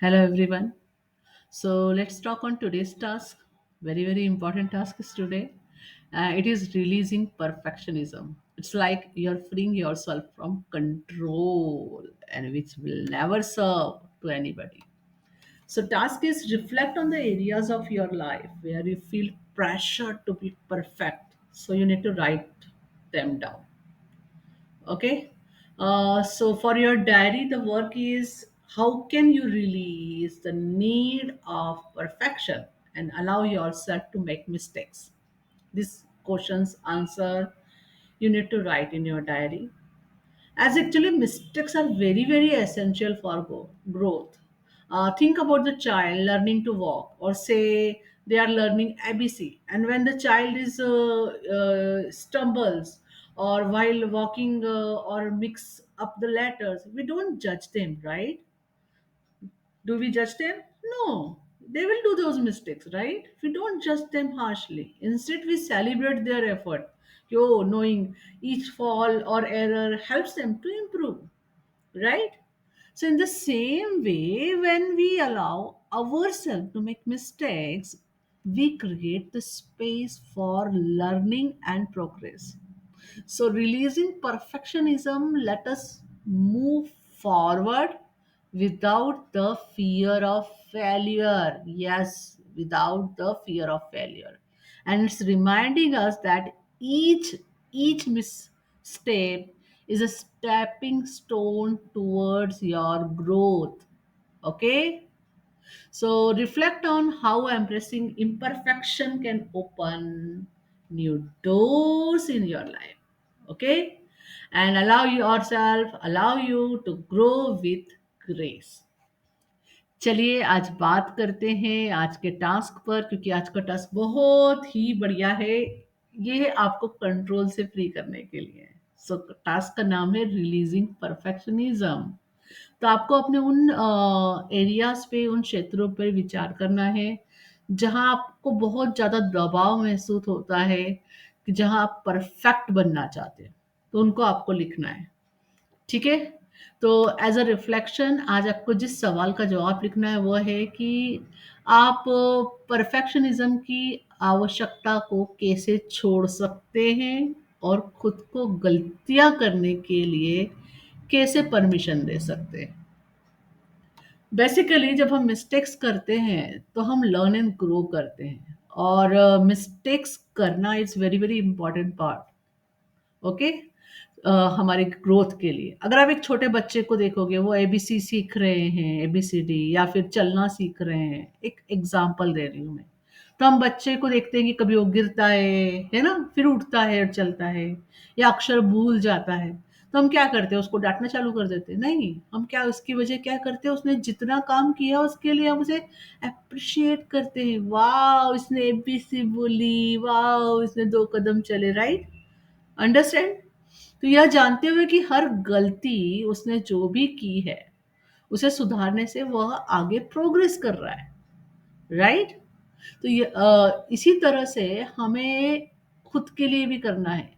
Hello everyone. So let's talk on today's task. Very important task is today. It is releasing perfectionism. It's like you're freeing yourself from control and which will never serve to anybody. So task is reflect on the areas of your life where you feel pressure to be perfect. So you need to write them down. Okay. So for your diary, the work is how can you release the need of perfection and allow yourself to make mistakes. These questions answer you need to write in your diary, as actually mistakes are very essential for growth. Think about the child learning to walk, or say they are learning ABC, and when the child is stumbles or while walking or mix up the letters, we don't judge them, right? Do we judge them? No. They will do those mistakes, right? We don't judge them harshly. Instead, we celebrate their effort. Yo, knowing each fall or error helps them to improve, right? So, in the same way, when we allow ourselves to make mistakes, we create the space for learning and progress. So, releasing perfectionism let us move forward without the fear of failure. Yes, without the fear of failure. And it's reminding us that each misstep is a stepping stone towards your growth. Okay? So reflect on how embracing imperfection can open new doors in your life. Okay? And allow you to grow with grace. चलिए आज बात करते हैं आज के task पर, क्योंकि आज का टास्क बहुत ही बढ़िया है। ये आपको कंट्रोल से फ्री करने के लिए है। सो टास्क का नाम है रिलीजिंग परफेक्शनिज्म। तो आपको अपने उन एरियाज़ पे, उन क्षेत्रों पे विचार करना है, जहाँ आपको बहुत ज़्यादा दबाव महसूस होता है, कि जहाँ आप परफेक्ट बनना चाहते हैं, तो उनको आपको लिखना है। ठीक है? तो एज़ अ रिफ्लेक्शन आज आपको जिस सवाल का जवाब लिखना है वो है कि आप परफेक्शनिज़्म की आवश्यकता को कैसे छोड़ सकते हैं और खुद को गलतियाँ करने के लिए कैसे परमिशन दे सकते हैं। बेसिकली जब हम मिस्टेक्स करते हैं तो हम लर्न एंड ग्रो करते हैं, और मिस्टेक्स करना is very important part. Okay. हमारे ग्रोथ के लिए अगर आप एक छोटे बच्चे को देखोगे, वो एबीसी सीख रहे हैं, एबीसीडी, या फिर चलना सीख रहे हैं, एक एग्जांपल दे रही हूँ मैं। तो हम बच्चे को देखते हैं कि कभी वो गिरता है ना, फिर उठता है और चलता है, या अक्षर भूल जाता है। तो हम क्या करते हैं, उसको डांटना चालू कर देते हैं? नहीं, हम क्या उसकी वजह क्या करते हैं, उसने जितना काम किया उसके लिए हम उसे अप्रिशिएट करते हैं। वाह, इसने एबीसी बोली, वाह इसने 2 कदम चले, राइट? अंडरस्टैंड? तो यह जानते हुए कि हर गलती उसने जो भी की है, उसे सुधारने से वह आगे प्रोग्रेस कर रहा है, राइट? तो ये इसी तरह से हमें खुद के लिए भी करना है।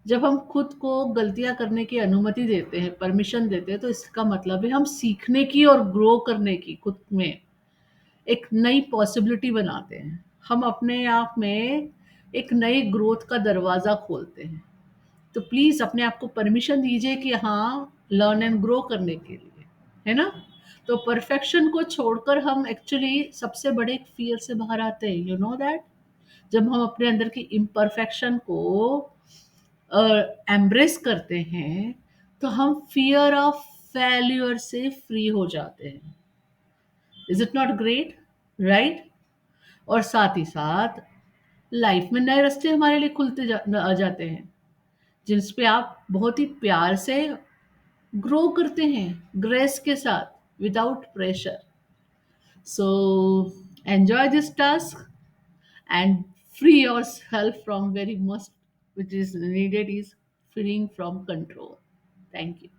जब हम खुद को गलतियाँ करने की अनुमति देते हैं, परमिशन देते हैं, तो इसका मतलब है हम सीखने की और ग्रो करने की खुद में एक नई पॉसिबिलिटी बनाते हैं। हम अपने आप में एक नई ग्रोथ का दरवाज़ा खोलते हैं। तो प्लीज़ अपने आप को परमिशन दीजिए कि हाँ, लर्न एंड ग्रो करने के लिए, है ना? तो परफेक्शन को छोड़कर हम एक्चुअली सबसे बड़े एक फ़ियर से बाहर आते हैं, यू नो दैट? जब हम अपने अंदर की इम्परफेक्शन को अ, एम्ब्रेस करते हैं, तो हम फ़ियर ऑफ फेल्योर से फ्री हो जाते हैं। Is it not great? Right? और साथ ही साथ लाइफ़ में नए रास्ते हमारे लिए खुलते आ जाते हैं, जिस पे आप बहुत ही प्यार से ग्रो करते हैं, ग्रेस के साथ, without pressure. So enjoy this task and free yourself from very much which is needed is freeing from control. Thank you.